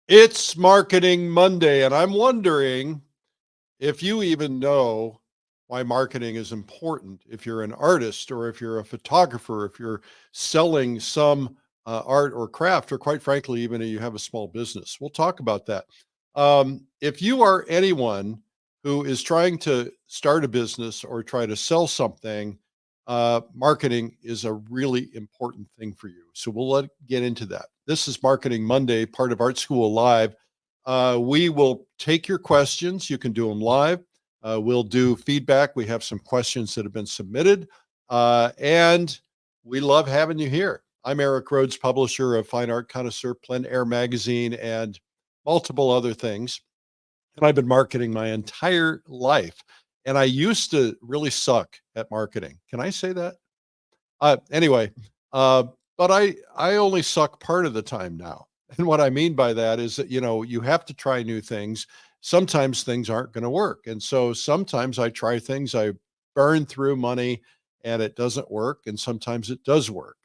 It's Marketing Monday, and I'm wondering if you even know why marketing is important. If you're an artist, or if you're a photographer, if you're selling some art or craft, or quite frankly, even if you have a small business, we'll talk about that. If you are anyone who is trying to start a business or try to sell something, marketing is a really important thing for you. So get into that. This is Marketing Monday, part of Art School Live. We will take your questions. You can do them live. We'll do feedback. We have some questions that have been submitted, and we love having you here. I'm Eric Rhodes, publisher of Fine Art Connoisseur, Plein magazine, and multiple other things. And I've been marketing my entire life. And I used to really suck at marketing. Can I say that? Anyway, but I only suck part of the time now. And what I mean by that is that, you have to try new things. Sometimes things aren't going to work. And so sometimes I try things, I burn through money and it doesn't work. And sometimes it does work.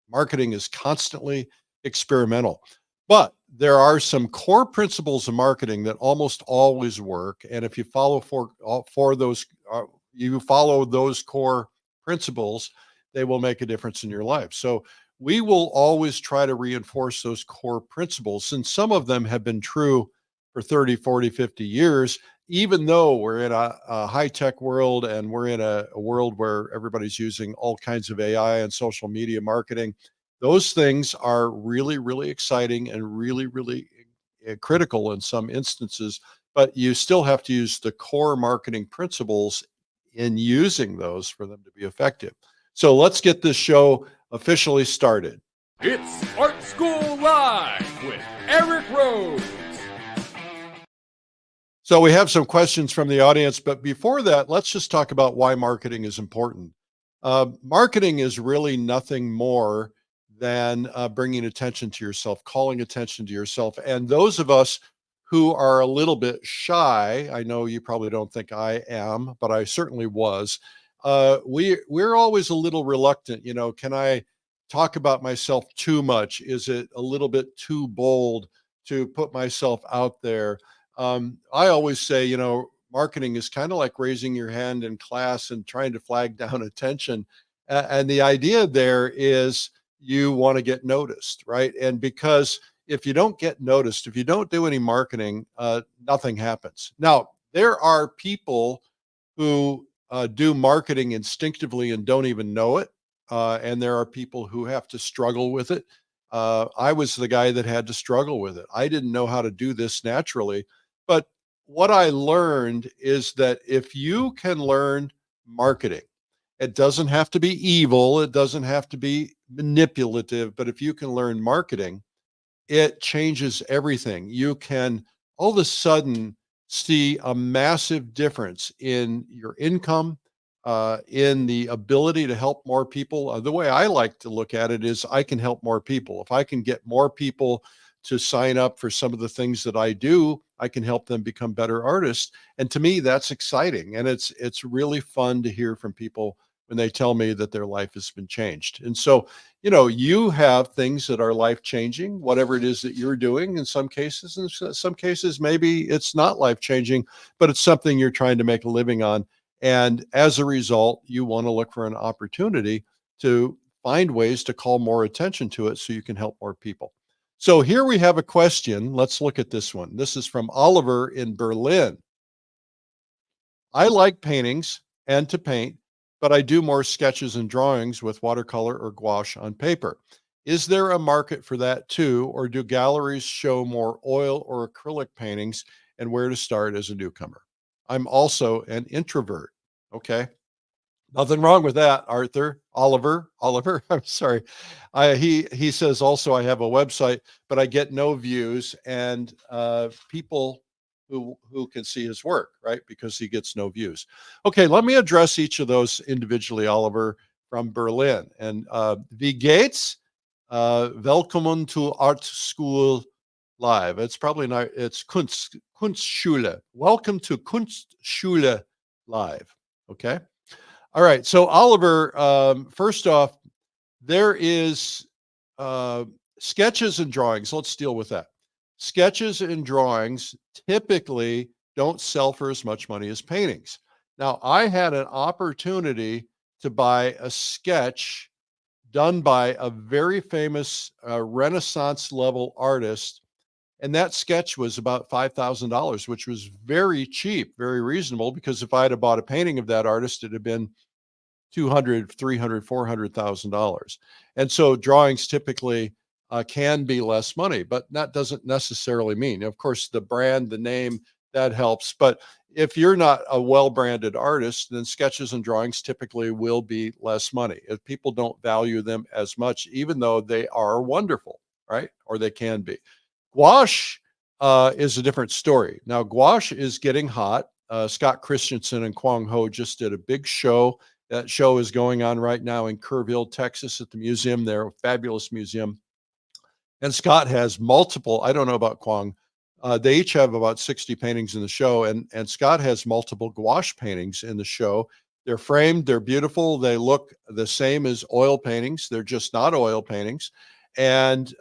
Marketing is constantly experimental. But there are some core principles of marketing that almost always work. And if you follow you follow those core principles, they will make a difference in your life. So we will always try to reinforce those core principles. And some of them have been true for 30, 40, 50 years, even though we're in a high-tech world and we're in a world where everybody's using all kinds of AI and social media marketing. Those things are really, really exciting and really, really critical in some instances, but you still have to use the core marketing principles in using those for them to be effective. So let's get this show officially started. It's Art School Live with Eric Rhodes. So we have some questions from the audience, but before that, let's just talk about why marketing is important. Marketing is really nothing more than bringing attention to yourself, calling attention to yourself. And those of us who are a little bit shy, I know you probably don't think I am, but I certainly was. We're always a little reluctant. Can I talk about myself too much? Is it a little bit too bold to put myself out there? I always say, marketing is kind of like raising your hand in class and trying to flag down attention. And the idea there is you want to get noticed, right? And because if you don't get noticed, if you don't do any marketing, nothing happens. Now, there are people who do marketing instinctively and don't even know it. And there are people who have to struggle with it. I was the guy that had to struggle with it. I didn't know how to do this naturally. But what I learned is that if you can learn marketing, it doesn't have to be evil, it doesn't have to be manipulative, but if you can learn marketing, it changes everything. You can all of a sudden see a massive difference in your income, in the ability to help more people. The way I like to look at it is I can help more people. If I can get more people to sign up for some of the things that I do, I can help them become better artists. And to me, that's exciting. And it's really fun to hear from people when they tell me that their life has been changed. And so, you have things that are life changing, whatever it is that you're doing in some cases. In some cases, maybe it's not life changing, but it's something you're trying to make a living on. And as a result, you want to look for an opportunity to find ways to call more attention to it so you can help more people. So here we have a question. Let's look at this one. This is from Oliver in Berlin. I like paintings and to paint, but I do more sketches and drawings with watercolor or gouache on paper. Is there a market for that too, or do galleries show more oil or acrylic paintings, and where to start as a newcomer? I'm also an introvert. Okay. Nothing wrong with that, Oliver, I'm sorry. He says also I have a website, but I get no views and people who can see his work, right? Because he gets no views. Okay, let me address each of those individually, Oliver from Berlin. And wie geht's? Willkommen to Art School Live. It's probably not, it's Kunstschule. Welcome to Kunstschule Live. Okay. All right. So Oliver, first off, there is sketches and drawings. Let's deal with that. sketches and drawings typically don't sell for as much money as paintings. Now, I had an opportunity to buy a sketch done by a very famous Renaissance level artist. And that sketch was about $5,000, which was very cheap, very reasonable, because if I had bought a painting of that artist, it'd have been 200, 300, $400,000. And so drawings typically can be less money, but that doesn't necessarily mean, of course, the brand, the name, that helps. But if you're not a well-branded artist, then sketches and drawings typically will be less money. If people don't value them as much, even though they are wonderful, right? Or they can be. Gouache is a different story. Now, gouache is getting hot. Scott Christensen and 𝗠𝗿𝗄𝗃 just did a big show. That show is going on right now in 𝗑rville, Texas at the museum there, a fabulous museum. And Scott has multiple, I don't know about 𝗠𝗃. They each have about 60 paintings in the show, and Scott has multiple gouache paintings in the show. They're framed, they're beautiful, they look the same as oil paintings. They're just not oil paintings. And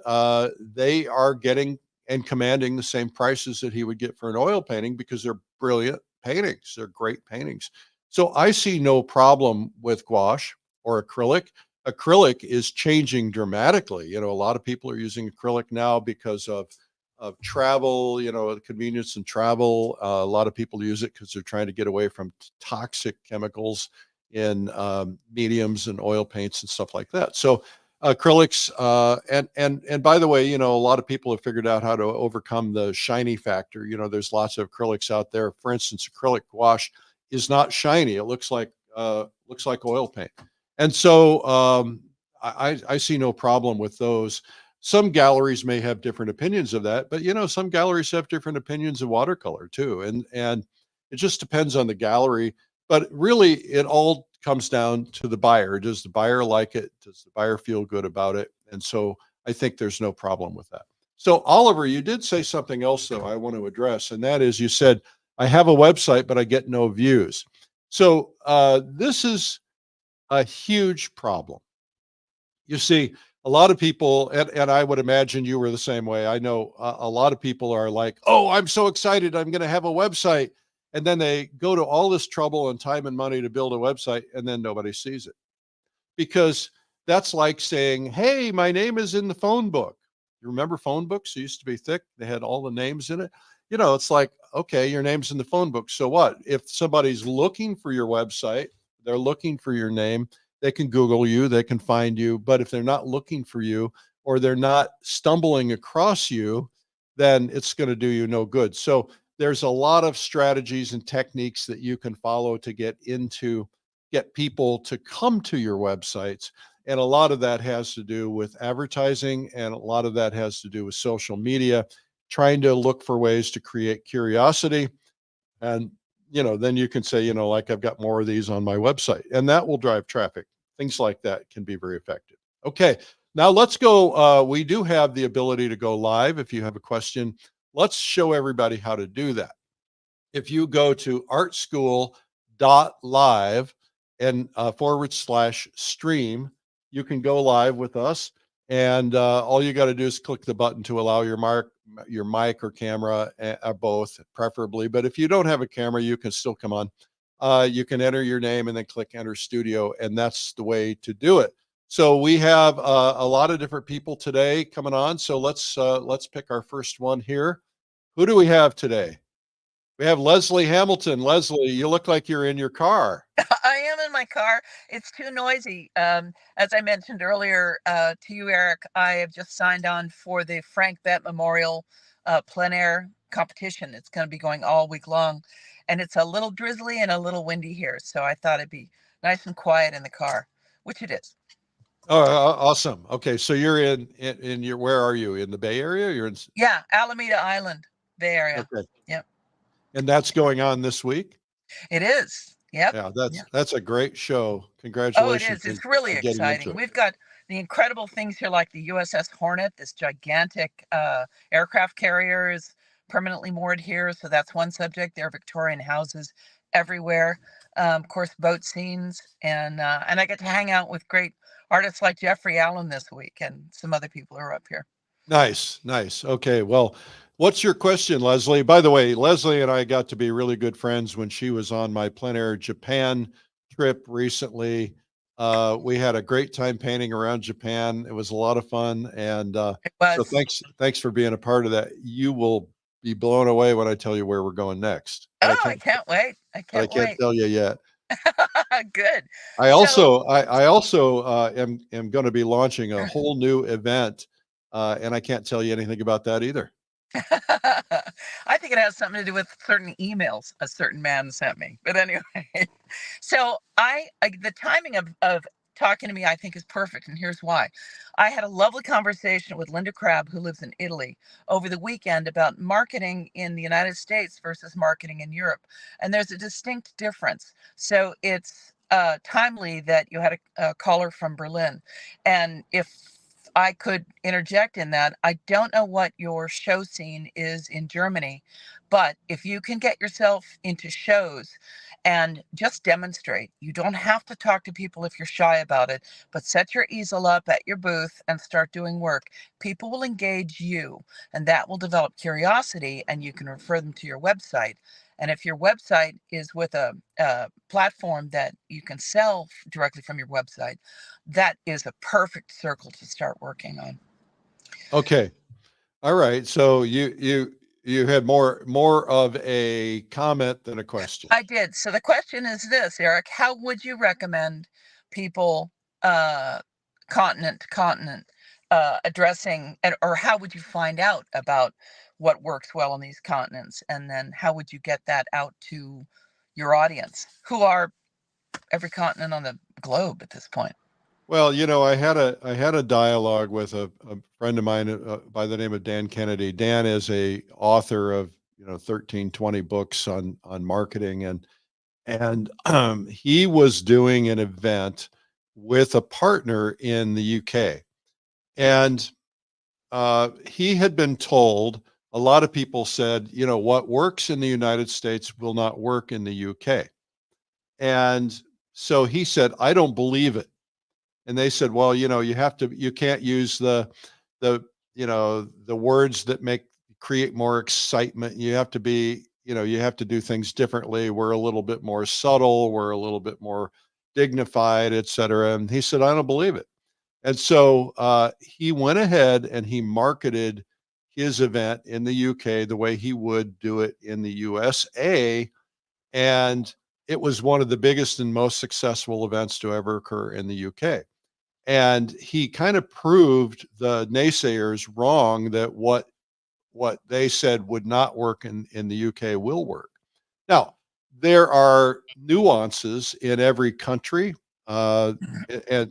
they are getting and commanding the same prices that he would get for an oil painting because they're brilliant paintings. They're great paintings. So I see no problem with gouache or acrylic. Acrylic is changing dramatically. You know, a lot of people are using acrylic now because of travel, you know, the convenience and travel. A lot of people use it because they're trying to get away from toxic chemicals in mediums and oil paints and stuff like that. So acrylics, and by the way, you know, a lot of people have figured out how to overcome the shiny factor. You know, there's lots of acrylics out there. For instance, acrylic gouache is not shiny. It looks like oil paint. And so I see no problem with those. Some galleries may have different opinions of that, but you know, some galleries have different opinions of watercolor too. And it just depends on the gallery. But really, it all comes down to the buyer. Does the buyer like it? Does the buyer feel good about it? And so I think there's no problem with that. So Oliver, you did say something else though I want to address, and that is you said, I have a website, but I get no views. So this is a huge problem. You see, a lot of people, and I would imagine you were the same way. I know a lot of people are like, oh, I'm so excited, I'm going to have a website. And then they go to all this trouble and time and money to build a website, and then nobody sees it. Because that's like saying, hey, my name is in the phone book. You remember phone books? They used to be thick. They had all the names in it. You know, it's like, okay, your name's in the phone book. So what? If somebody's looking for your website, they're looking for your name, they can Google you, they can find you. But if they're not looking for you or they're not stumbling across you, then it's going to do you no good. So there's a lot of strategies and techniques that you can follow to get people to come to your websites. And a lot of that has to do with advertising, and a lot of that has to do with social media, trying to look for ways to create curiosity. And you know, then you can say, you know, like, I've got more of these on my website, and that will drive traffic. Things like that can be very effective. Okay, now let's go. We do have the ability to go live. If you have a question, let's show everybody how to do that. If you go to artschool.live and /stream, you can go live with us. And all you got to do is click the button to allow your mic or camera, both preferably. But if you don't have a camera, you can still come on. You can enter your name and then click enter studio, and that's the way to do it. So we have a lot of different people today coming on. So let's pick our first one here. Who do we have today? We have Leslie Hamilton. Leslie, you look like you're in your car. I am in my car. It's too noisy. As I mentioned earlier to you, Eric, I have just signed on for the Frank Bett Memorial plein air competition. It's going to be going all week long, and it's a little drizzly and a little windy here. So I thought it'd be nice and quiet in the car, which it is. Oh, awesome. Okay, so you're in your, where are you? In the Bay Area? You're in. Yeah, Alameda Island, Bay Area. Okay. Yep. And that's going on this week? It is. Yep. Yeah, that's a great show. Oh, it Congratulations is. It's really on getting into exciting. it. We've got the incredible things here like the USS Hornet, this gigantic aircraft carrier is permanently moored here. So that's one subject. There are Victorian houses everywhere. Of course, boat scenes. And I get to hang out with great artists like Jeffrey Allen this week and some other people who are up here. Nice, nice. Okay, well, what's your question, Leslie? By the way, Leslie and I got to be really good friends when she was on my plein air Japan trip recently. We had a great time painting around Japan. It was a lot of fun, and It so was. thanks for being a part of that. You will be blown away when I tell you where we're going next, Oh, I can't wait. I but I can't can't wait. tell you yet. Good. I So also I also am going to be launching a whole new event, and I can't tell you anything about that either. I think it has something to do with certain emails a certain man sent me. But anyway, so the timing of talking to me, I think, is perfect, and here's why. I had a lovely conversation with Linda Crabb, who lives in Italy, over the weekend about marketing in the United States versus marketing in Europe, and there's a distinct difference. So it's timely that you had a caller from Berlin, and if I could interject in that, I don't know what your show scene is in Germany, but if you can get yourself into shows and just demonstrate, you don't have to talk to people if you're shy about it, but set your easel up at your booth and start doing work. People will engage you, and that will develop curiosity, and you can refer them to your website. And if your website is with a platform that you can sell directly from your website, that is a perfect circle to start working on. Okay. All right. So you had more of a comment than a question. I did. So the question is this, Eric, how would you recommend people uh, continent to continent addressing, or how would you find out about what works well on these continents? And then how would you get that out to your audience, who are every continent on the globe at this point? Well, I had a dialogue with a friend of mine by the name of Dan Kennedy. Dan is a author of 13, 20 books on marketing, and he was doing an event with a partner in the UK, and he had been told, a lot of people said, what works in the United States will not work in the UK. And so he said, I don't believe it. And they said, well, you can't use the, the words that create more excitement. You have to be, you have to do things differently. We're a little bit more subtle. We're a little bit more dignified, et cetera. And he said, I don't believe it. And so he went ahead and he marketed his event in the UK the way he would do it in the USA. And it was one of the biggest and most successful events to ever occur in the UK. And he kind of proved the naysayers wrong, that what they said would not work in the UK will work. Now, there are nuances in every country, uh,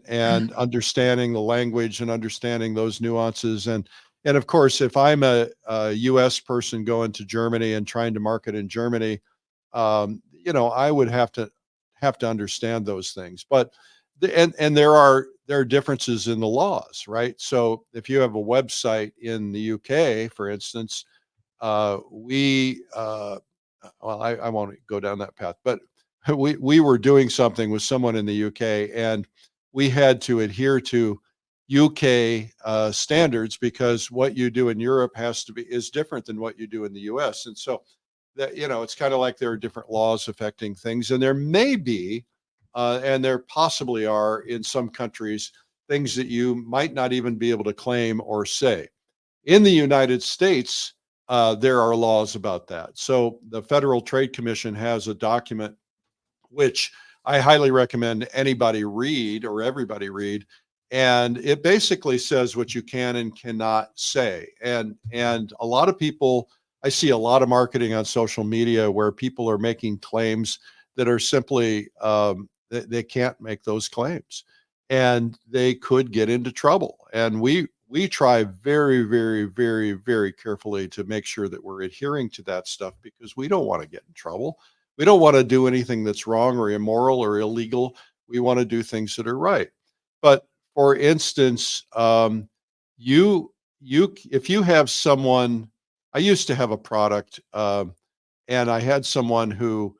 and understanding the language and understanding those nuances. And of course, if I'm a US person going to Germany and trying to market in Germany, I would have to understand those things. But and there are differences in the laws, right? So if you have a website in the UK, for instance, we well, I won't go down that path, but we were doing something with someone in the UK, and we had to adhere to UK standards, because what you do in Europe is different than what you do in the US. And so that, it's kind of like there are different laws affecting things, and there may be, and there possibly are in some countries, things that you might not even be able to claim or say. In the United States, there are laws about that. So the Federal Trade Commission has a document which I highly recommend anybody read, or everybody read. And it basically says what you can and cannot say. And a lot of people, I see a lot of marketing on social media where people are making claims that are simply, they can't make those claims, and they could get into trouble. And we try very, very, very, very carefully to make sure that we're adhering to that stuff, because we don't want to get in trouble. We don't want to do anything that's wrong or immoral or illegal. We want to do things that are right. But for instance, if you have someone, I used to have a product, and I had someone who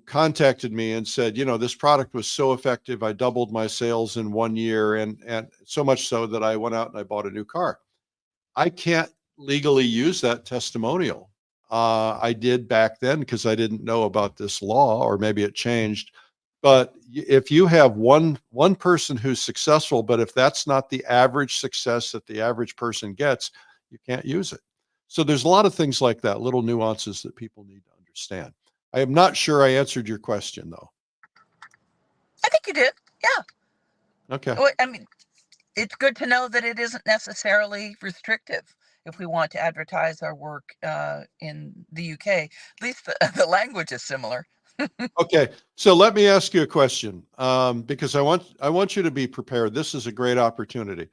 contacted me and said, this product was so effective, I doubled my sales in 1 year, and so much so that I went out and I bought a new car. I can't legally use that testimonial. I did back then because I didn't know about this law, or maybe it changed. But if you have one person who's successful, but if that's not the average success that the average person gets, you can't use it. So there's a lot of things like that, little nuances that people need to understand. I am not sure I answered your question though. I think you did. Yeah. Okay. I mean, it's good to know that it isn't necessarily restrictive if we want to advertise our work in the UK. At least the language is similar. Okay, so let me ask you a question, because I want you to be prepared. This is a great opportunity.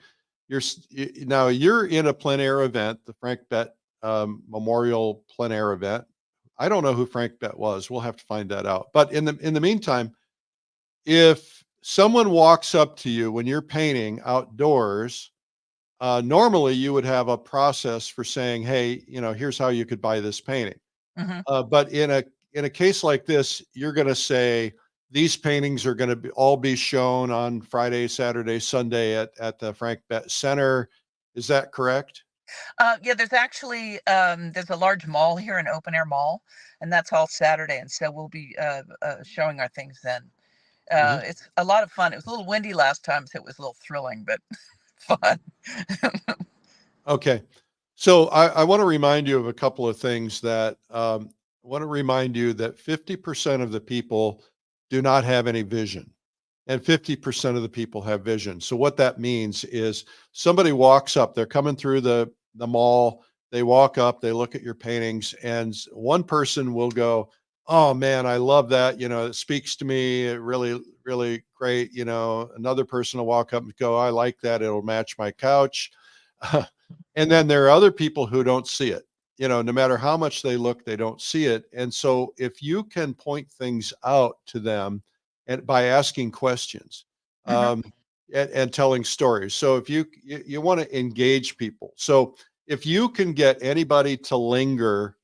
Now you're in a plein air event, the Frank Bett Memorial Plein Air event. I don't know who Frank Bett was. We'll have to find that out. But in the meantime, if someone walks up to you when you're painting outdoors, normally you would have a process for saying, "Hey, here's how you could buy this painting." Hmm. But in a case like this, you're going to say these paintings are going to all be shown on Friday, Saturday, Sunday at the Frank Bett Center. Is that correct? Yeah, there's actually there's a large mall here, an open air mall, and that's all Saturday, and so we'll be showing our things then. Hmm. It's a lot of fun. It was a little windy last time, so it was a little thrilling, but fun. Okay. So I want to remind you of a couple of things that I want to remind you that 50% of the people do not have any vision, and 50% of the people have vision. So what that means is somebody walks up, they're coming through the mall, they walk up, they look at your paintings, and one person will go, "Oh man, I love that. It speaks to me. It really, really great." Another person will walk up and go, "I like that. It'll match my couch." And then there are other people who don't see it. No matter how much they look, they don't see it. And so if you can point things out to them and by asking questions, Hmm. um, and telling stories. So if you want to engage people. So if you can get anybody to linger,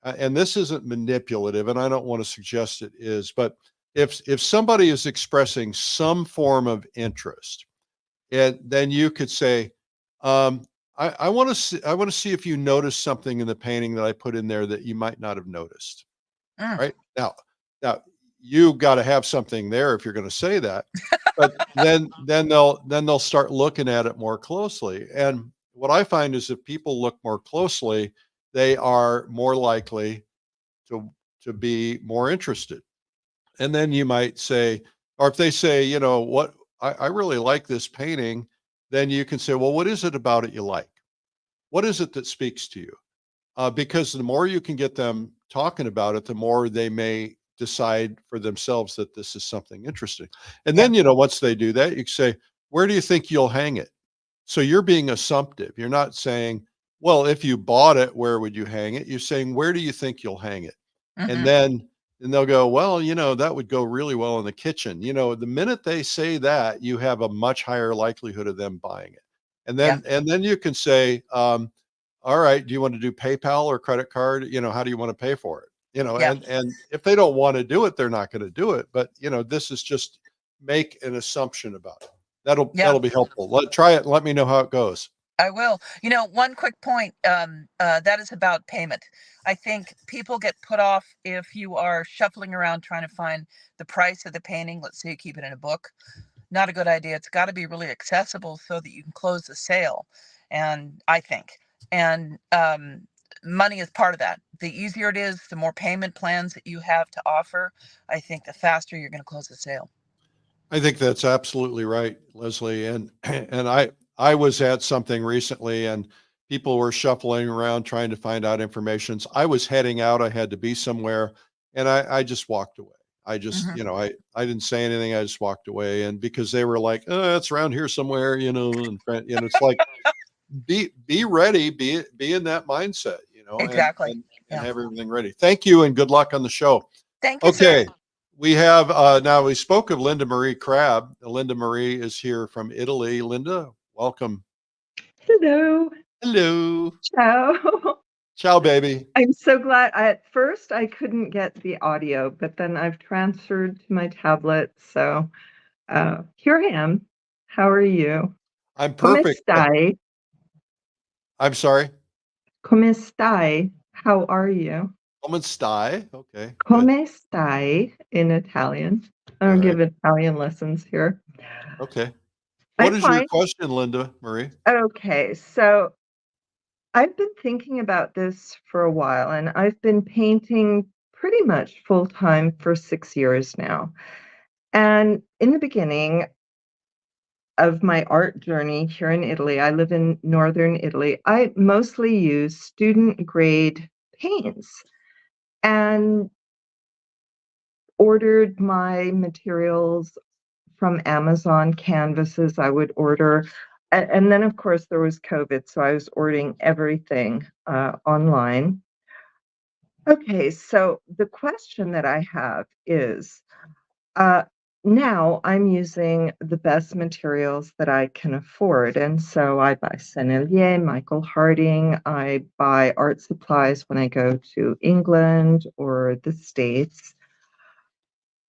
and this isn't manipulative, and I don't want to suggest it is, but if somebody is expressing some form of interest, and then you could say, um, I want to see if you notice something in the painting that I put in there that you might not have noticed. Mm. Right now, you got to have something there if you're going to say that. But then they'll start looking at it more closely. And what I find is if people look more closely, they are more likely to be more interested. And then you might say, or if they say, what, I really like this painting, then you can say, well, what is it about it you like? What is it that speaks to you? Because the more you can get them talking about it, the more they may decide for themselves that this is something interesting. And Yeah. then, once they do that, you can say, where do you think you'll hang it? So you're being assumptive. You're not saying, well, if you bought it, where would you hang it? You're saying, where do you think you'll hang it? And Hmm. then they'll go, well, that would go really well in the kitchen. The minute they say that, you have a much higher likelihood of them buying it. And Yeah. then you can say, all right, do you want to do PayPal or credit card? How do you want to pay for it? Yeah. And if they don't want to do it, they're not going to do it. But this is just make an assumption about it. Yeah. That'll be helpful. Try it and let me know how it goes. I will. One quick point, that is about payment. I think people get put off if you are shuffling around trying to find the price of the painting. Let's say you keep it in a book. Not a good idea. It's got to be really accessible so that you can close the sale. And I think, and money is part of that. The easier it is, the more payment plans that you have to offer, I think the faster you're going to close the sale. I think that's absolutely right, Leslie. And and I was at something recently and people were shuffling around trying to find out information. So I was heading out. I had to be somewhere and I just walked away. I just, Hmm. I didn't say anything. I just walked away. And because they were like, oh, it's around here somewhere, and it's like, be ready, be in that mindset, Exactly. and Yeah. have everything ready. Thank you and good luck on the show. Thank you, sir. Okay. We have now we spoke of Linda Marie Crabb. Linda Marie is here from Italy. Linda, welcome. Hello. Hello. Ciao. Ciao, baby. I'm so glad. At first, I couldn't get the audio, but then I've transferred to my tablet. So here I am. How are you? I'm Come perfect. stai? I'm sorry. Come stai? How are you? Come stai. Okay, good. Come stai in Italian. I All don't right. give Italian lessons here. Okay. What I'm is your fine. question, Linda Marie? Okay, so I've been thinking about this for a while, and I've been painting pretty much full time for 6 years now. And in the beginning of my art journey here in Italy, I live in northern Italy, I mostly use student grade paints and ordered my materials from Amazon canvases I would order. And then, of course, there was COVID, so I was ordering everything online. Okay, so the question that I have is uh, now I'm using the best materials that I can afford. And so I buy Sennelier, Michael Harding, I buy art supplies when I go to England or the States.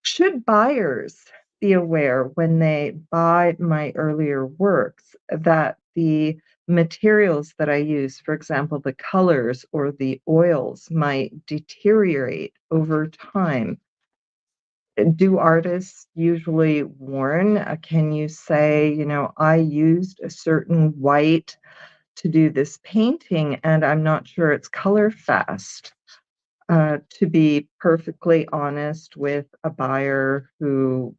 Should buyers be aware when they buy my earlier works that the materials that I use, for example, the colors or the oils, might deteriorate over time? Do artists usually warn? Can you say, I used a certain white to do this painting and I'm not sure it's color fast? To be perfectly honest with a buyer who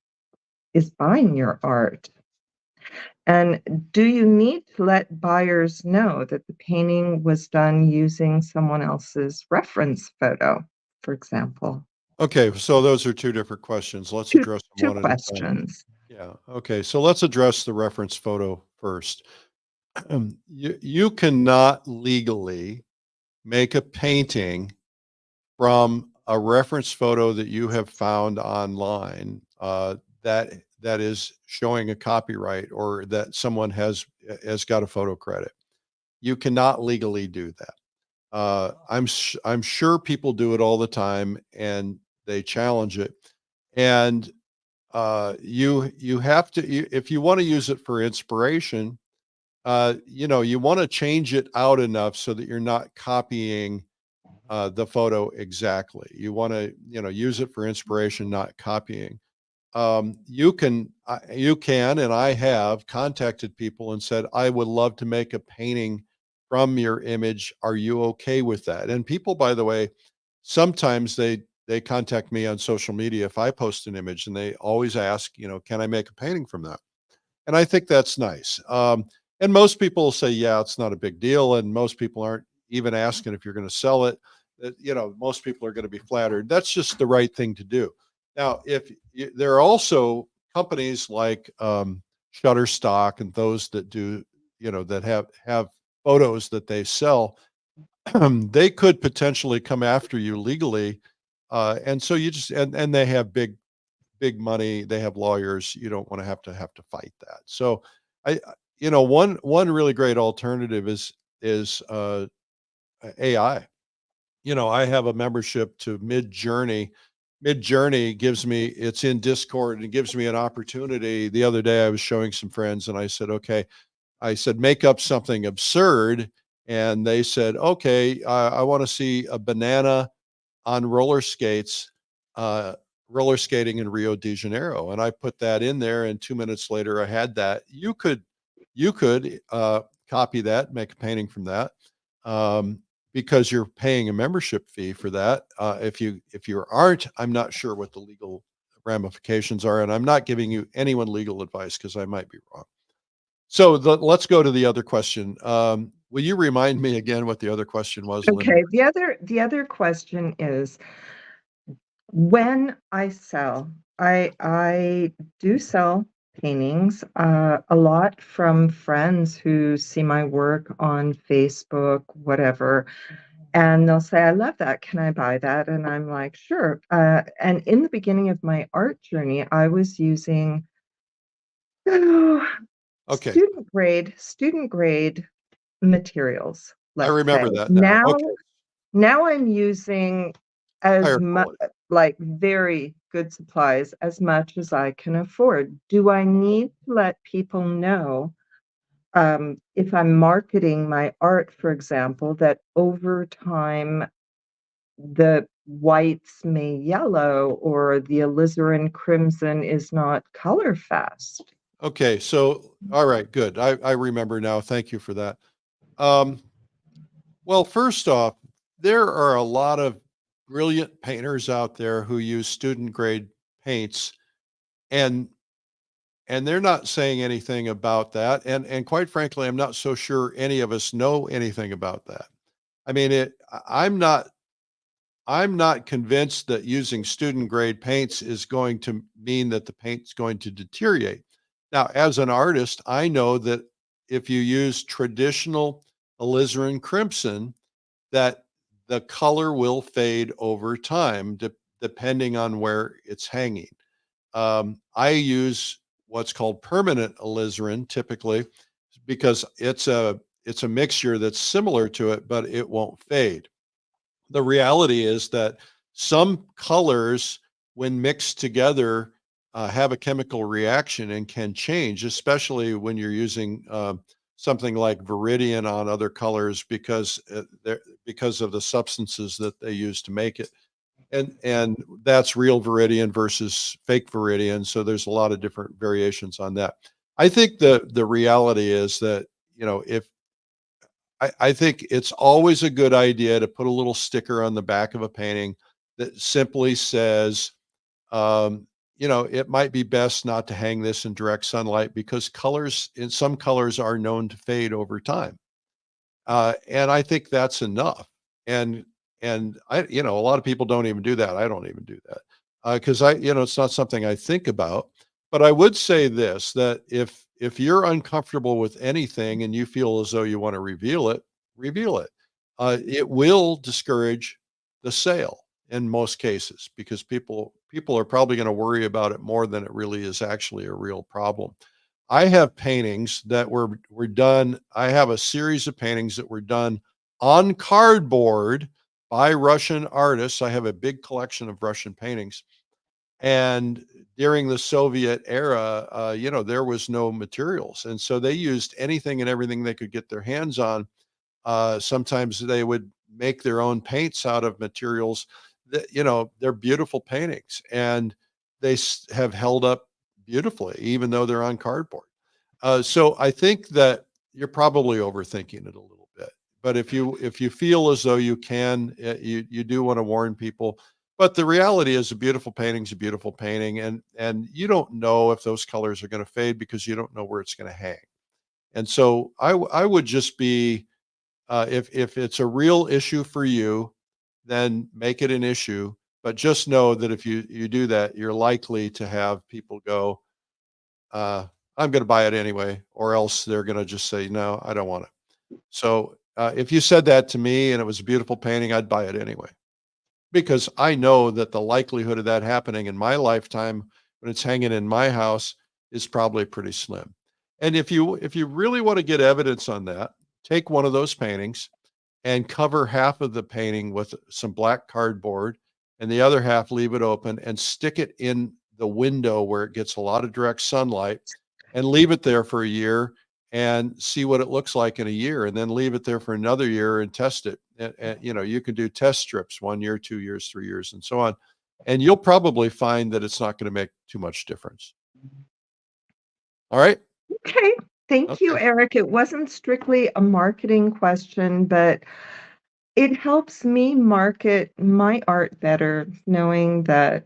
is buying your art. And do you need to let buyers know that the painting was done using someone else's reference photo, for example? Okay, so those are two different questions. Let's Two, address them two one at a time. questions. Yeah. Okay. So let's address the reference photo first. You cannot legally make a painting from a reference photo that you have found online that is showing a copyright or that someone has got a photo credit. You cannot legally do that. I'm sure people do it all the time and they challenge it. And you have to if you want to use it for inspiration, you want to change it out enough so that you're not copying the photo exactly. You want to, use it for inspiration, not copying. You can, and I have contacted people and said, I would love to make a painting from your image. Are you okay with that? And people, by the way, sometimes they contact me on social media if I post an image and they always ask, can I make a painting from that? And I think that's nice. And most people will say, yeah, it's not a big deal. And most people aren't even asking if you're going to sell it. Most people are going to be flattered. That's just the right thing to do. Now, there are also companies like Shutterstock and those that do, that have photos that they sell, they could potentially come after you legally. And so you just and they have big money, they have lawyers, you don't want to have to fight that. So one really great alternative is AI. I have a membership to Midjourney. Midjourney gives me it's in Discord and it gives me an opportunity. The other day I was showing some friends and I said, okay, I said, make up something absurd. And they said, okay, I want to see a banana on uh, roller skating in Rio de Janeiro. And I put that in there. And 2 minutes later, I had that. You could copy that, make a painting from that. Because you're paying a membership fee for that. If you aren't, I'm not sure what the legal ramifications are, and I'm not giving you anyone legal advice because I might be wrong. So let's go to the other question. Will you remind me again what the other question was, Linda? Okay, the other question is, when I sell, I do sell paintings a lot from friends who see my work on Facebook, whatever, and they'll say, I love that. Can I buy that? And I'm like, sure. And in the beginning of my art journey, I was using oh, Okay, student grade materials, I let's say. remember that now. Now, Okay, now I'm using as higher much, quality. like very good supplies, as much as I can afford. Do I need to let people know if I'm marketing my art, for example, that over time the whites may yellow or the alizarin crimson is not color fast. Okay, so all right, good. I remember now. Thank you for that. Um, well, first off, there are a lot of brilliant painters out there who use student grade paints, and they're not saying anything about that. And quite frankly, I'm not so sure any of us know anything about that. I mean, I'm not convinced that using student grade paints is going to mean that the paint's going to deteriorate. Now, as an artist, I know that if you use traditional alizarin crimson, that the color will fade over time, depending on where it's hanging. I use what's called permanent alizarin typically because it's a mixture that's similar to it, but it won't fade. The reality is that some colors, when mixed together, have a chemical reaction and can change, especially when you're using something like Viridian on other colors because of the substances that they use to make it. And that's real Viridian versus fake Viridian. So there's a lot of different variations on that. I think the reality is that, if I think it's always a good idea to put a little sticker on the back of a painting that simply says, it might be best not to hang this in direct sunlight because some colors are known to fade over time. And I think that's enough. And a lot of people don't even do that. I don't even do that because it's not something I think about. But I would say this, that if you're uncomfortable with anything and you feel as though you want to reveal it, reveal it. It will discourage the sale in most cases because people are probably going to worry about it more than it really is actually a real problem. I have paintings that were done. I have a series of paintings that were done on cardboard by Russian artists. I have a big collection of Russian paintings. And during the Soviet era, there was no materials. And so they used anything and everything they could get their hands on. Sometimes they would make their own paints out of materials that, they're beautiful paintings and they have held up beautifully, even though they're on cardboard. So I think that you're probably overthinking it a little bit. But if you feel as though you can, you do want to warn people. But the reality is, a beautiful painting's a beautiful painting, and you don't know if those colors are going to fade because you don't know where it's going to hang. And so I would just be, if it's a real issue for you, then make it an issue. But just know that if you do that, you're likely to have people go, I'm going to buy it anyway, or else they're going to just say, no, I don't want it. So if you said that to me and it was a beautiful painting, I'd buy it anyway, because I know that the likelihood of that happening in my lifetime when it's hanging in my house is probably pretty slim. And if you really want to get evidence on that, take one of those paintings and cover half of the painting with some black cardboard and the other half leave it open and stick it in the window where it gets a lot of direct sunlight and leave it there for a year and see what it looks like in a year, and then leave it there for another year and test it. And you can do test strips 1 year, 2 years, 3 years, and so on. And you'll probably find that it's not going to make too much difference. All right. Okay. Thank you, Okay. Eric. It wasn't strictly a marketing question, but it helps me market my art better, knowing that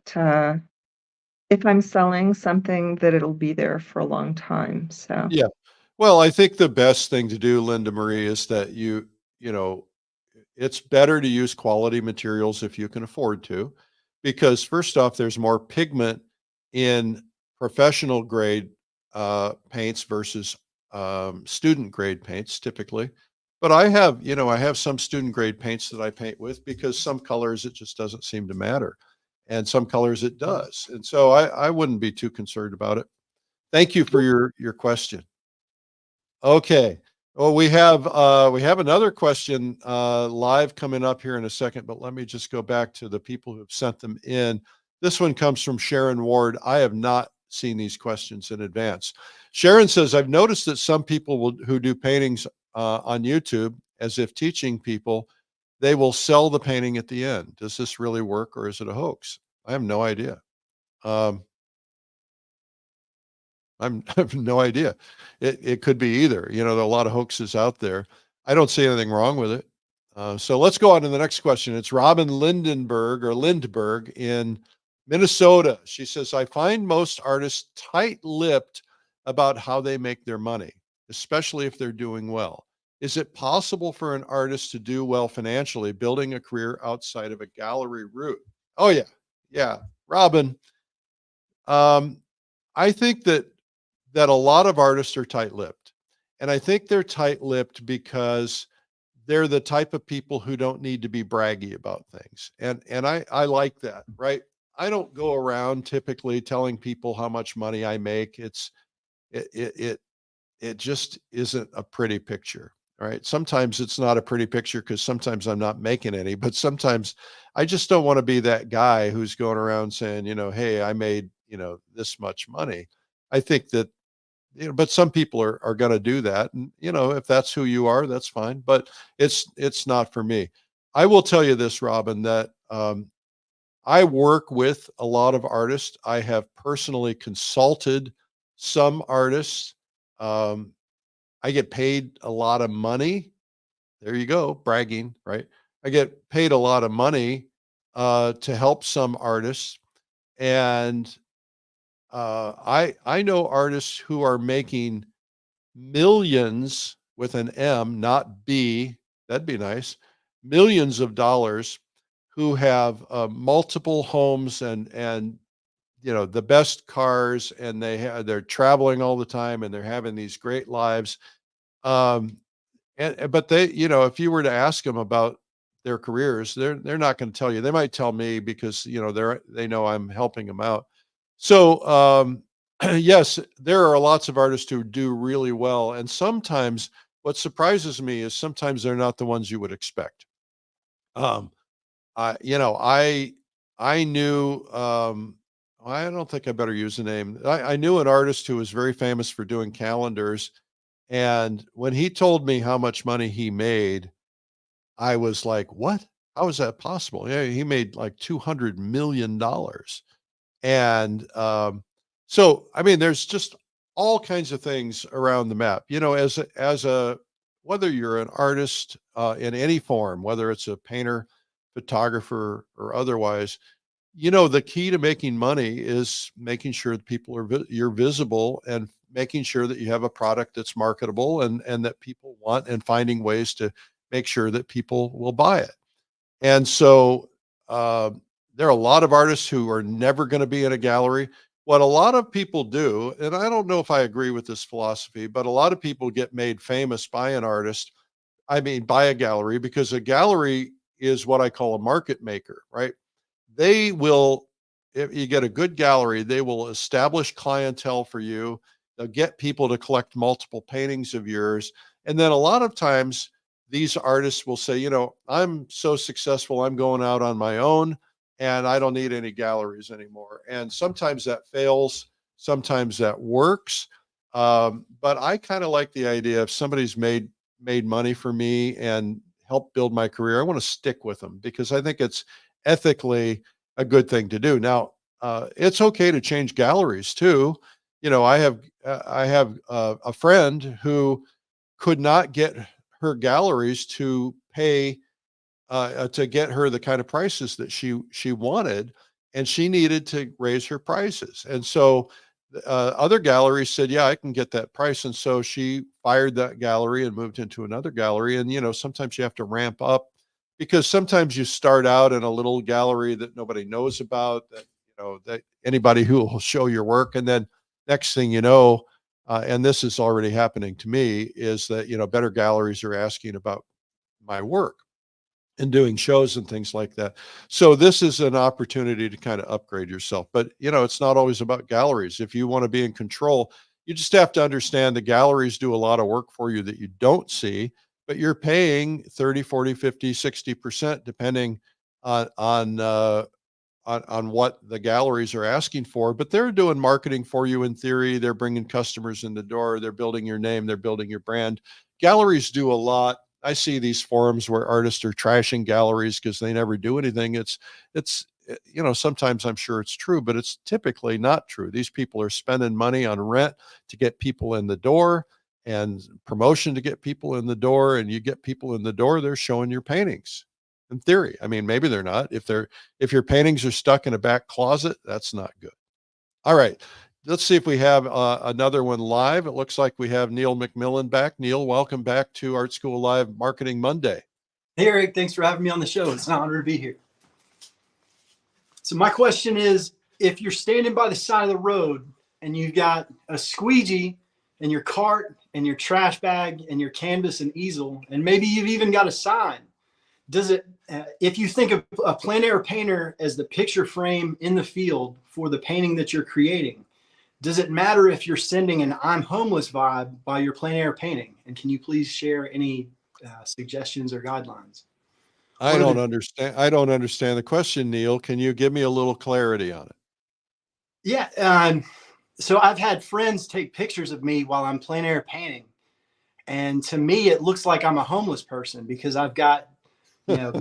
if I'm selling something, that it'll be there for a long time. So Yeah. Well, I think the best thing to do, Linda Marie, is that it's better to use quality materials if you can afford to, because first off, there's more pigment in professional grade paints versus student grade paints typically. But I have some student grade paints that I paint with because some colors it just doesn't seem to matter, and some colors it does. And so I wouldn't be too concerned about it. Thank you for your question. Okay. Well, we have another question live coming up here in a second, but let me just go back to the people who've sent them in. This one comes from Sharon Ward. I have not seen these questions in advance. Sharon says, I've noticed that some people who do paintings on YouTube, as if teaching people, they will sell the painting at the end. Does this really work, or is it a hoax? I have no idea. I have no idea. It could be either. There are a lot of hoaxes out there. I don't see anything wrong with it. So let's go on to the next question. It's Robin Lindberg in Minnesota. She says, I find most artists tight-lipped about how they make their money, especially if they're doing well. Is it possible for an artist to do well financially, building a career outside of a gallery route? Oh, yeah. Yeah. Robin, I think that a lot of artists are tight-lipped. And I think they're tight-lipped because they're the type of people who don't need to be braggy about things. And I like that, right? I don't go around typically telling people how much money I make. It just isn't a pretty picture, right? Sometimes it's not a pretty picture because sometimes I'm not making any, but sometimes I just don't want to be that guy who's going around saying, hey, I made, this much money. I think that, but some people are going to do that. And, if that's who you are, that's fine, but it's not for me. I will tell you this, Robin, that I work with a lot of artists. I have personally consulted some artists. I get paid a lot of money. There you go, bragging, right? I get paid a lot of money to help some artists. And I know artists who are making millions with an M, not B. That'd be nice. Millions of dollars, who have multiple homes and the best cars, and they're traveling all the time, and they're having these great lives. But they, if you were to ask them about their careers, they're not going to tell you. They might tell me because they know I'm helping them out. So yes, there are lots of artists who do really well, and sometimes what surprises me is sometimes they're not the ones you would expect. I knew. I don't think I better use the name. I knew an artist who was very famous for doing calendars, and when he told me how much money he made, I was like, "What? How is that possible?" Yeah, he made like $200 million. And so, I mean, there's just all kinds of things around the map. As a whether you're an artist in any form, whether it's a painter, photographer, or otherwise, the key to making money is making sure that people you're visible, and making sure that you have a product that's marketable and that people want, and finding ways to make sure that people will buy it. And so there are a lot of artists who are never going to be in a gallery. What a lot of people do, and I don't know if I agree with this philosophy, but a lot of people get made famous by an artist, by a gallery, because a gallery is what I call a market maker, right? They will, if you get a good gallery, they will establish clientele for you. They'll get people to collect multiple paintings of yours. And then a lot of times these artists will say, I'm so successful, I'm going out on my own and I don't need any galleries anymore. And sometimes that fails, sometimes that works. But I kind of like the idea, if somebody's made money for me and helped build my career, I want to stick with them because I think it's ethically a good thing to do. Now, it's okay to change galleries too. I have a friend who could not get her galleries to pay to get her the kind of prices that she wanted, and she needed to raise her prices. And so other galleries said, yeah, I can get that price. And so she fired that gallery and moved into another gallery. And sometimes you have to ramp up, because sometimes you start out in a little gallery that nobody knows about, that anybody who will show your work, and then next thing you know, and this is already happening to me, is that better galleries are asking about my work and doing shows and things like that. So this is an opportunity to kind of upgrade yourself. But it's not always about galleries. If you want to be in control, you just have to understand the galleries do a lot of work for you that you don't see, but you're paying 30, 40, 50, 60%, depending on on what the galleries are asking for, but they're doing marketing for you in theory. They're bringing customers in the door. They're building your name. They're building your brand. Galleries do a lot. I see these forums where artists are trashing galleries because they never do anything. Sometimes I'm sure it's true, but it's typically not true. These people are spending money on rent to get people in the door and promotion to get people in the door. And you get people in the door, they're showing your paintings. In theory, I mean, maybe they're not. If your paintings are stuck in a back closet, that's not good. All right, let's see if we have another one live. It looks like we have Neil McMillan back. Neil, welcome back to Art School Live Marketing Monday. Hey, Eric, thanks for having me on the show. It's an honor to be here. So my question is, if you're standing by the side of the road and you've got a squeegee and your cart and your trash bag and your canvas and easel, and maybe you've even got a sign, does it, if you think of a plein air painter as the picture frame in the field for the painting that you're creating, does it matter if you're sending an I'm homeless vibe by your plein air painting? And can you please share any suggestions or guidelines? I don't understand the question, Neil. Can you give me a little clarity on it? Yeah. So I've had friends take pictures of me while I'm plein air painting. And to me, it looks like I'm a homeless person because I've got, you know,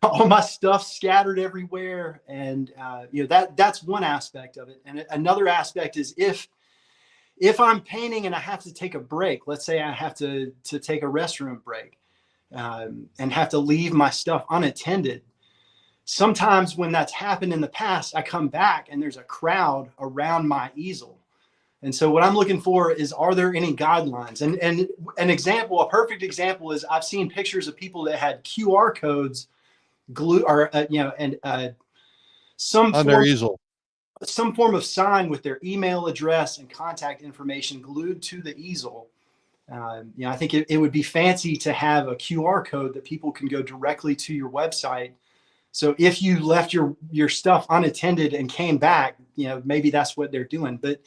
all my stuff scattered everywhere. And, that's one aspect of it. And another aspect is if I'm painting and I have to take a break, let's say I have to take a restroom break and have to leave my stuff unattended. Sometimes when that's happened in the past, I come back and there's a crowd around my easel. And so what I'm looking for is, are there any guidelines? And a perfect example is I've seen pictures of people that had QR codes glue or, some on their easel, some form of sign with their email address and contact information glued to the easel. I think it would be fancy to have a QR code that people can go directly to your website. So if you left your stuff unattended and came back, maybe that's what they're doing. But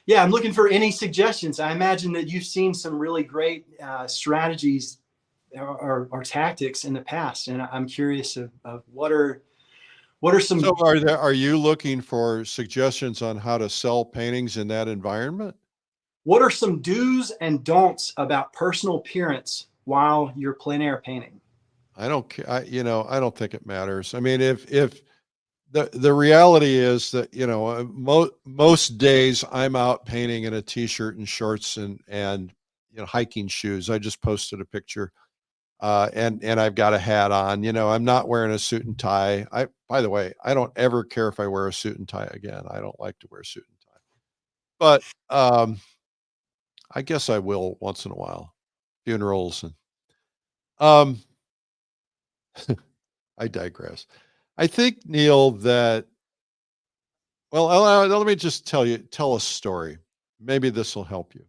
yeah, I'm looking for any suggestions. I imagine that you've seen some really great strategies or tactics in the past, and I'm curious of what are some. So are you looking for suggestions on how to sell paintings in that environment? What are some do's and don'ts about personal appearance while you're plein air painting? I don't think it matters. I mean, if the reality is that, most days I'm out painting in a t-shirt and shorts and hiking shoes. I just posted a picture and I've got a hat on, I'm not wearing a suit and tie. By the way, I don't ever care if I wear a suit and tie again. I don't like to wear a suit and tie, but I guess I will once in a while, funerals and I digress. I think, Neil, that, well, let me just tell a story. Maybe this will help you.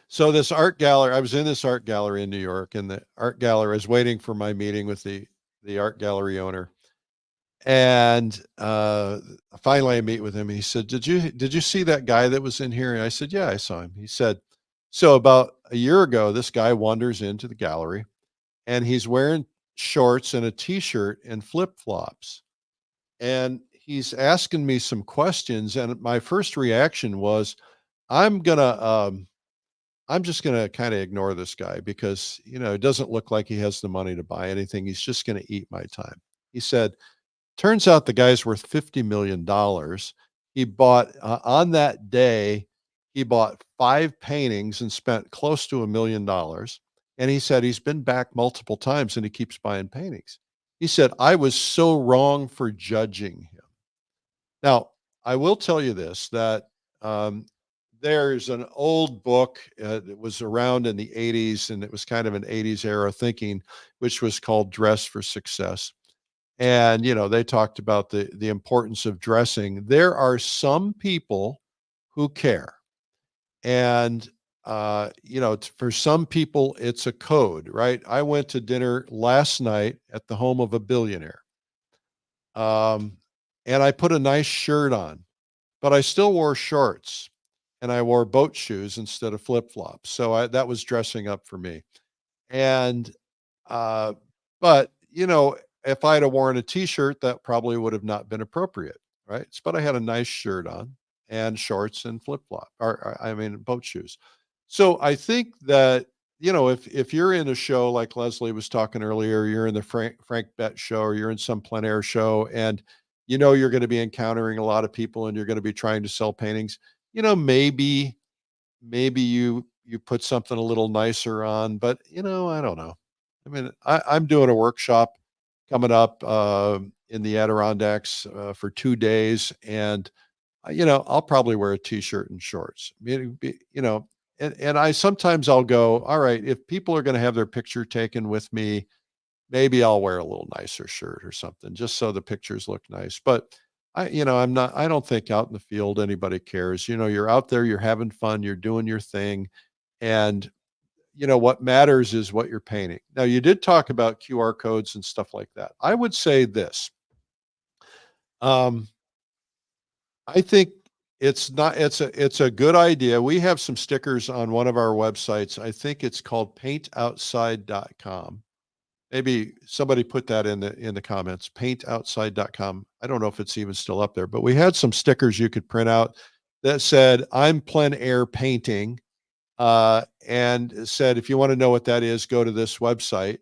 So this art gallery, I was in this art gallery in New York, and the art gallery was waiting for my meeting with the art gallery owner. And finally I meet with him. He said, did you see that guy that was in here? And I said, yeah, I saw him. He said, so about a year ago, this guy wanders into the gallery and he's wearing shorts and a t-shirt and flip-flops. And he's asking me some questions. And my first reaction was, I'm just gonna kind of ignore this guy because, it doesn't look like he has the money to buy anything. He's just gonna eat my time. He said, turns out the guy's worth $50 million. He bought, on that day, he bought 5 paintings and spent close to $1 million. And he said he's been back multiple times and he keeps buying paintings. He said, I was so wrong for judging him. Now, I will tell you this, that there's an old book that was around in the 80s, and it was kind of an 80s era thinking, which was called Dress for Success. And, they talked about the importance of dressing. There are some people who care. And, for some people, it's a code, right? I went to dinner last night at the home of a billionaire. And I put a nice shirt on, but I still wore shorts and I wore boat shoes instead of flip-flops. So that was dressing up for me. And, but, if I'd have worn a t-shirt, that probably would have not been appropriate, right? But I had a nice shirt on and shorts and flip-flop, or I mean, boat shoes. So I think that, if you're in a show like Leslie was talking earlier, you're in the Frank Bett show, or you're in some plein air show, and you're going to be encountering a lot of people, and you're going to be trying to sell paintings. Maybe you put something a little nicer on, but I don't know. I mean, I'm doing a workshop coming up in the Adirondacks for 2 days, and I'll probably wear a t-shirt and shorts. I mean, it'd be, and I sometimes I'll go, all right, if people are going to have their picture taken with me, maybe I'll wear a little nicer shirt or something just so the pictures look nice. But I don't think out in the field anybody cares. You're out there, you're having fun, you're doing your thing. And what matters is what you're painting. Now, you did talk about QR codes and stuff like that. I would say this. I think it's a good idea. We have some stickers on one of our websites. I think it's called paintoutside.com. Maybe somebody put that in the comments, paintoutside.com. I don't know if it's even still up there, but we had some stickers you could print out that said, I'm plein air painting. And said, if you want to know what that is, go to this website.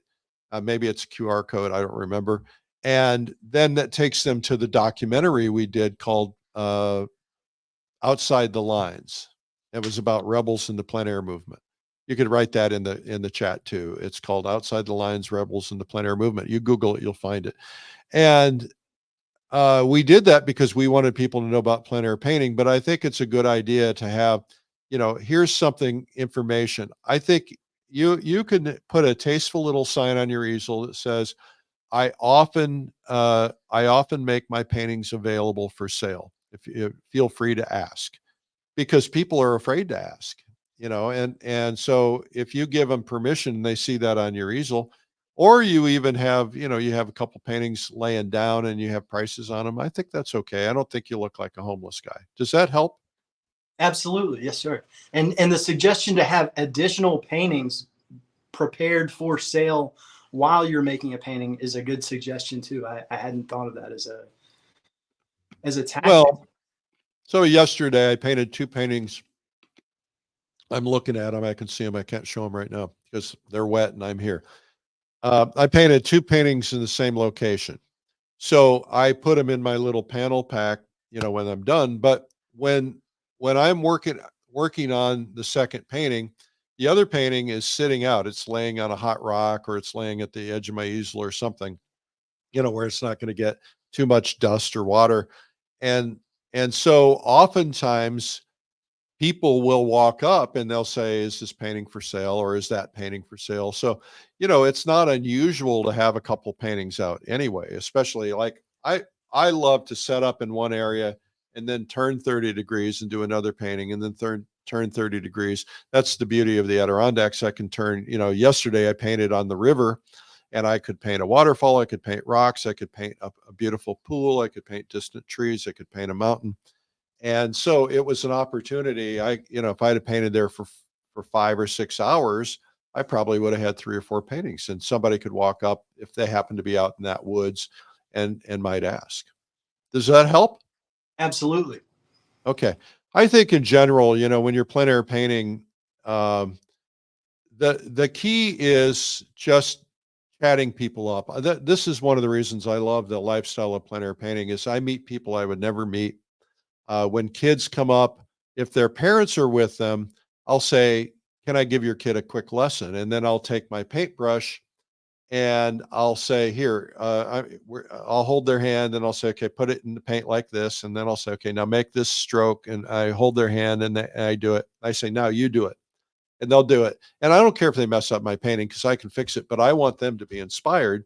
Maybe it's a QR code. I don't remember. And then that takes them to the documentary we did called Outside the Lines. It was about rebels in the plein air movement. You could write that in the chat too. It's called Outside the Lines, Rebels in the Plein Air Movement. You Google it, you'll find it. And we did that because we wanted people to know about plein air painting, but I think it's a good idea to have, here's something information. I think you can put a tasteful little sign on your easel that says, I often make my paintings available for sale. If you feel free to ask, because people are afraid to ask, and so if you give them permission and they see that on your easel, or you even have, you have a couple paintings laying down and you have prices on them, I think that's okay. I don't think you look like a homeless guy. Does that help? Absolutely. Yes, sir. And the suggestion to have additional paintings prepared for sale while you're making a painting is a good suggestion too. I hadn't thought of that as a tactic. Well, so yesterday I painted 2 paintings. I'm looking at them. I can see them. I can't show them right now because they're wet and I'm here. I painted 2 paintings in the same location. So I put them in my little panel pack, when I'm done. But when I'm working on the second painting, the other painting is sitting out. It's laying on a hot rock, or it's laying at the edge of my easel or something, where it's not going to get too much dust or water. And so oftentimes people will walk up and they'll say, is this painting for sale, or is that painting for sale? So, it's not unusual to have a couple paintings out anyway, especially like I love to set up in one area and then turn 30 degrees and do another painting, and then turn 30 degrees. That's the beauty of the Adirondacks. I can turn, yesterday I painted on the river, and I could paint a waterfall. I could paint rocks. I could paint a beautiful pool. I could paint distant trees. I could paint a mountain. And so it was an opportunity. If I'd have painted there for 5 or 6 hours, I probably would have had 3 or 4 paintings, and somebody could walk up if they happen to be out in that woods and might ask. Does that help? Absolutely. Okay. I think in general, when you're plein air painting, the key is just chatting people up. This is one of the reasons I love the lifestyle of plein air painting is I meet people I would never meet. When kids come up, if their parents are with them, I'll say, can I give your kid a quick lesson? And then I'll take my paintbrush and I'll say, here, I'll hold their hand and I'll say, okay, put it in the paint like this. And then I'll say, okay, now make this stroke. And I hold their hand and I do it. I say, now you do it. And they'll do it. And I don't care if they mess up my painting because I can fix it, but I want them to be inspired.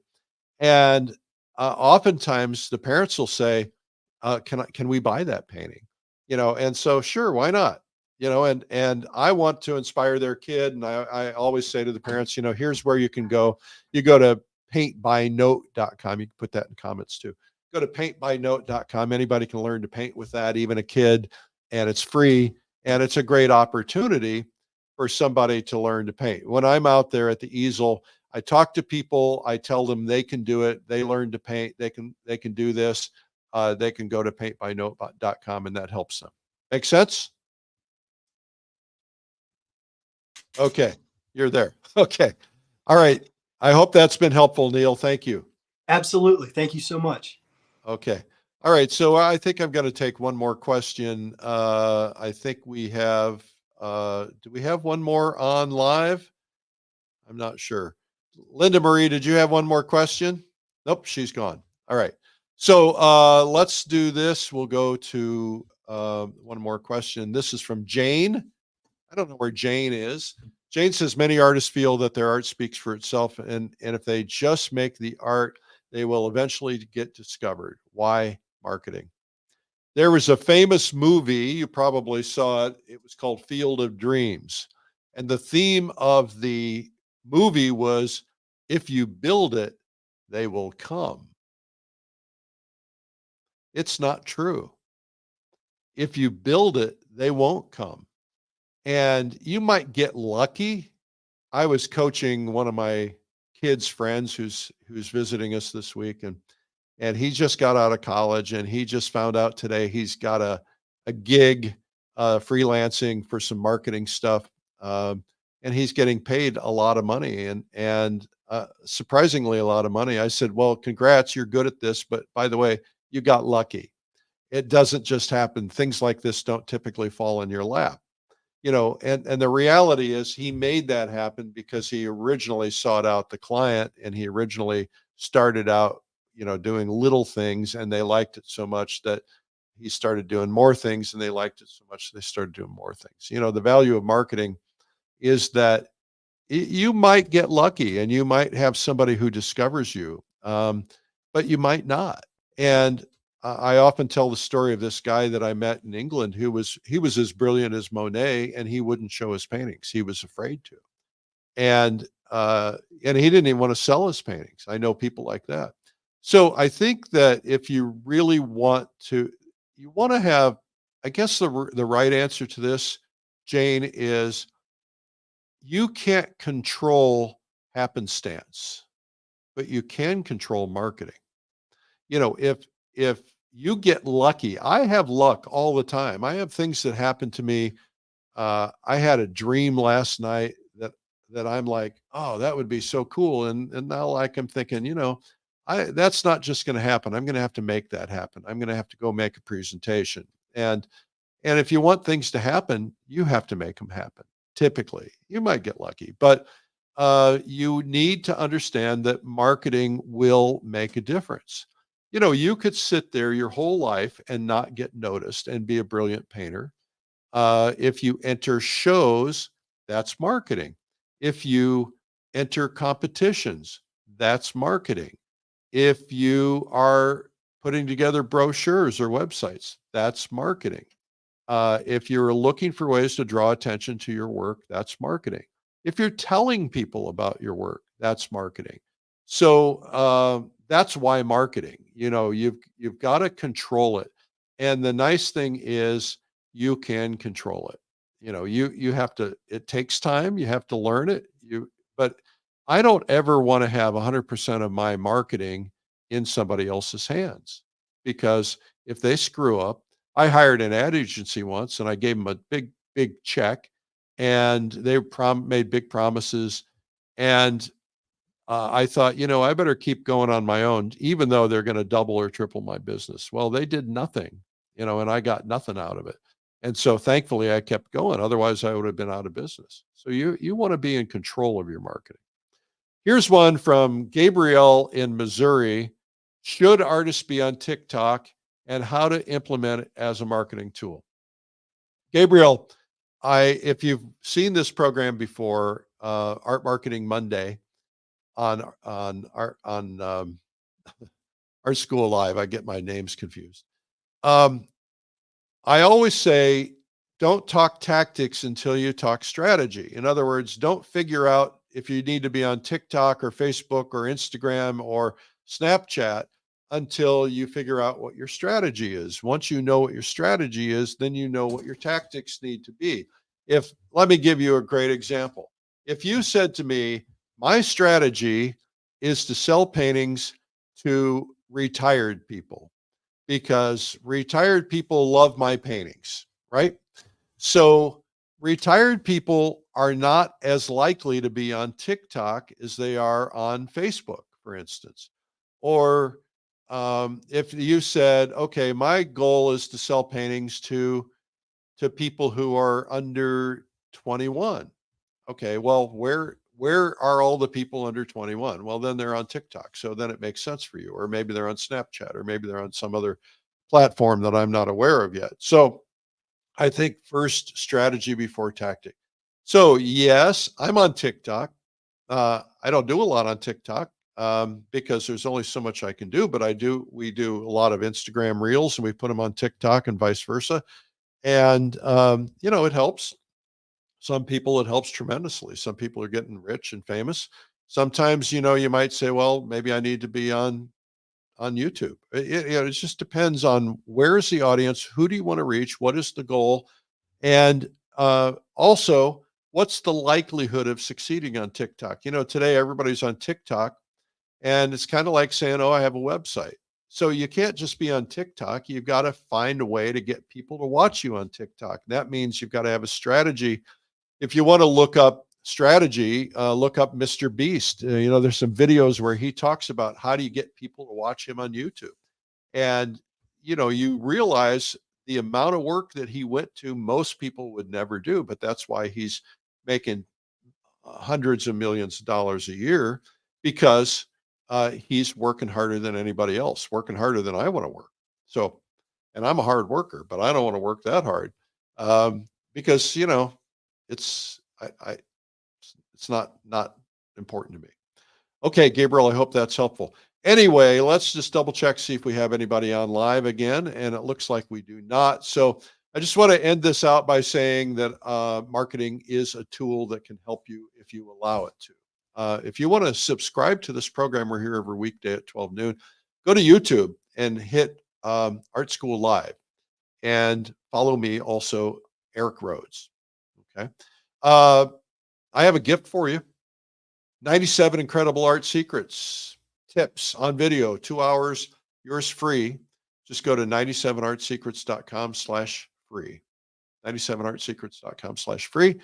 And oftentimes the parents will say, can we buy that painting? And so sure, why not? And I want to inspire their kid. And I always say to the parents, here's where you can go. You go to paintbynote.com. You can put that in comments too. Go to paintbynote.com. Anybody can learn to paint with that, even a kid, and it's free. And it's a great opportunity for somebody to learn to paint. When I'm out there at the easel, I talk to people, I tell them they can do it. They learn to paint. They can do this. They can go to paintbynote.com and that helps them. Make sense? Okay. You're there. Okay. All right. I hope that's been helpful, Neil. Thank you. Absolutely. Thank you so much. Okay. All right. So I think I'm going to take one more question. I think we have, do we have one more on live? I'm not sure. Linda Marie, did you have one more question? Nope, she's gone. All right. So let's do this. We'll go to one more question. This is from Jane. I don't know where Jane is. Jane says many artists feel that their art speaks for itself, and if they just make the art, they will eventually get discovered. Why marketing? There was a famous movie, you probably saw it. It was called Field of Dreams. And the theme of the movie was, if you build it, they will come. It's not true. If you build it, they won't come. And you might get lucky. I was coaching one of my kids' friends who's visiting us this week, and he just got out of college, and he just found out today he's got a gig freelancing for some marketing stuff, and he's getting paid a lot of money, and surprisingly a lot of money. I said, well, congrats, you're good at this, but by the way, you got lucky. It doesn't just happen. Things like this don't typically fall in your lap. And the reality is he made that happen because he originally sought out the client, and he originally started out, doing little things, and they liked it so much that he started doing more things, and they liked it so much they started doing more things. The value of marketing is that you might get lucky and you might have somebody who discovers you, but you might not. And I often tell the story of this guy that I met in England he was as brilliant as Monet, and he wouldn't show his paintings. He was afraid to. And he didn't even want to sell his paintings. I know people like that. So I think that if you really you want to have, I guess the right answer to this, Jane, is you can't control happenstance, but you can control marketing. If you get lucky, I have luck all the time. I have things that happen to me. I had a dream last night that I'm like, oh, that would be so cool. And now I'm thinking, that's not just going to happen. I'm going to have to make that happen. I'm going to have to go make a presentation. And if you want things to happen, you have to make them happen. Typically, you might get lucky, but you need to understand that marketing will make a difference. You could sit there your whole life and not get noticed and be a brilliant painter. If you enter shows, that's marketing. If you enter competitions, that's marketing. If you are putting together brochures or websites, that's marketing. If you're looking for ways to draw attention to your work, that's marketing. If you're telling people about your work, that's marketing. So that's why marketing. You've got to control it. And the nice thing is you can control it. You have to, it takes time. You have to learn it. But I don't ever want to have 100% of my marketing in somebody else's hands, because if they screw up, I hired an ad agency once and I gave them a big check, and they made big promises. And I thought, I better keep going on my own, even though they're going to double or triple my business. Well, they did nothing, and I got nothing out of it. And so thankfully I kept going. Otherwise I would have been out of business. So you want to be in control of your marketing. Here's one from Gabrielle in Missouri. Should artists be on TikTok, and how to implement it as a marketing tool? Gabrielle, if you've seen this program before, Art Marketing Monday on Art School Live, I get my names confused. I always say, don't talk tactics until you talk strategy. In other words, don't figure out if you need to be on TikTok or Facebook or Instagram or Snapchat until you figure out what your strategy is. Once you know what your strategy is, then you know what your tactics need to be. Let me give you a great example. If you said to me, my strategy is to sell paintings to retired people because retired people love my paintings, right? So retired people are not as likely to be on TikTok as they are on Facebook, for instance. Or if you said, okay, my goal is to sell paintings to people who are under 21. Okay, well, where are all the people under 21? Well, then they're on TikTok. So then it makes sense for you. Or maybe they're on Snapchat, or maybe they're on some other platform that I'm not aware of yet. So I think first strategy before tactic. So yes, I'm on TikTok. I don't do a lot on TikTok because there's only so much I can do, but we do a lot of Instagram reels and we put them on TikTok and vice versa. And, it helps. Some people, it helps tremendously. Some people are getting rich and famous. Sometimes, you might say, well, maybe I need to be on YouTube. It just depends on where is the audience, who do you want to reach, what is the goal, and also what's the likelihood of succeeding on TikTok. Today everybody's on TikTok, and it's kind of like saying, oh, I have a website. So you can't just be on TikTok. You've got to find a way to get people to watch you on TikTok. That means you've got to have a strategy. If you want to look up strategy, look up Mr. Beast. There's some videos where he talks about how do you get people to watch him on YouTube. And, you realize the amount of work that he went to, most people would never do, but that's why he's making hundreds of millions of dollars a year because he's working harder than anybody else, working harder than I want to work. So, and I'm a hard worker, but I don't want to work that hard because, it's it's not important to me. Okay, Gabriel, I hope that's helpful. Anyway, let's just double check, see if we have anybody on live again. And it looks like we do not. So I just want to end this out by saying that marketing is a tool that can help you if you allow it to. If you want to subscribe to this program, we're here every weekday at 12 noon. Go to YouTube and hit Art School Live and follow me also, Eric Rhodes. Okay. I have a gift for you. 97 incredible art secrets, tips on video, 2 hours, yours free. Just go to 97artsecrets.com/free. 97artsecrets.com/free.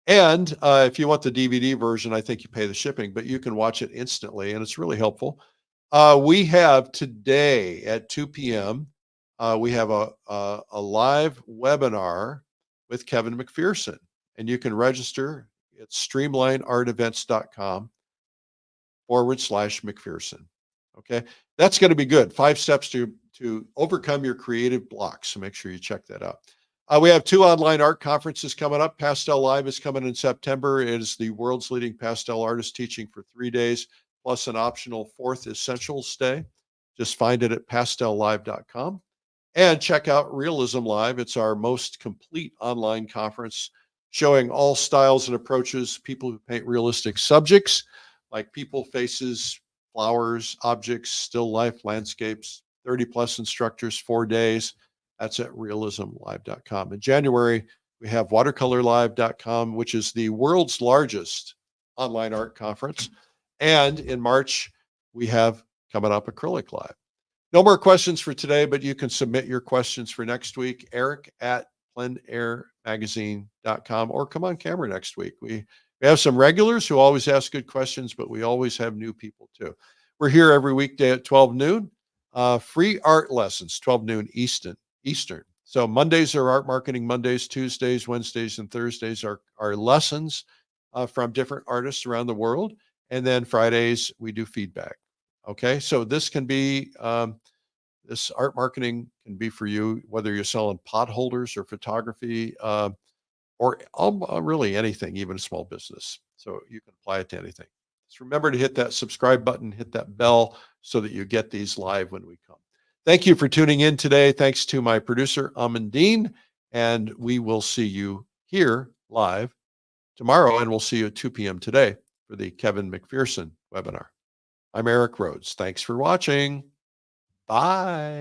And if you want the DVD version, I think you pay the shipping, but you can watch it instantly and it's really helpful. We have today at 2 p.m., we have a live webinar with Kevin McPherson, and you can register. It's streamlineartevents.com/McPherson. Okay. That's going to be good. 5 steps to overcome your creative blocks. So make sure you check that out. We have 2 online art conferences coming up. Pastel Live is coming in September. It is the world's leading pastel artist teaching for 3 days, plus an optional 4th Essentials Day. Just find it at pastellive.com. And check out Realism Live. It's our most complete online conference showing all styles and approaches, people who paint realistic subjects like people, faces, flowers, objects, still life, landscapes, 30 plus instructors, 4 days. That's at realismlive.com. In January, we have watercolorlive.com, which is the world's largest online art conference. And in March, we have coming up Acrylic Live. No more questions for today, but you can submit your questions for next week. Eric at pleinairmagazine.com, or come on camera next week. We have some regulars who always ask good questions, but we always have new people too. We're here every weekday at 12 noon. Free art lessons, 12 noon Eastern. So Mondays are art marketing Mondays, Tuesdays, Wednesdays, and Thursdays are lessons from different artists around the world. And then Fridays, we do feedback. Okay, so this can be this art marketing can be for you, whether you're selling pot holders or photography, or really anything, even a small business. So you can apply it to anything. Just remember to hit that subscribe button, hit that bell so that you get these live when we come. Thank you for tuning in today. Thanks to my producer, Amandine, and we will see you here live tomorrow, and we'll see you at 2 p.m. today for the Kevin McPherson webinar. I'm Eric Rhodes. Thanks for watching. Bye.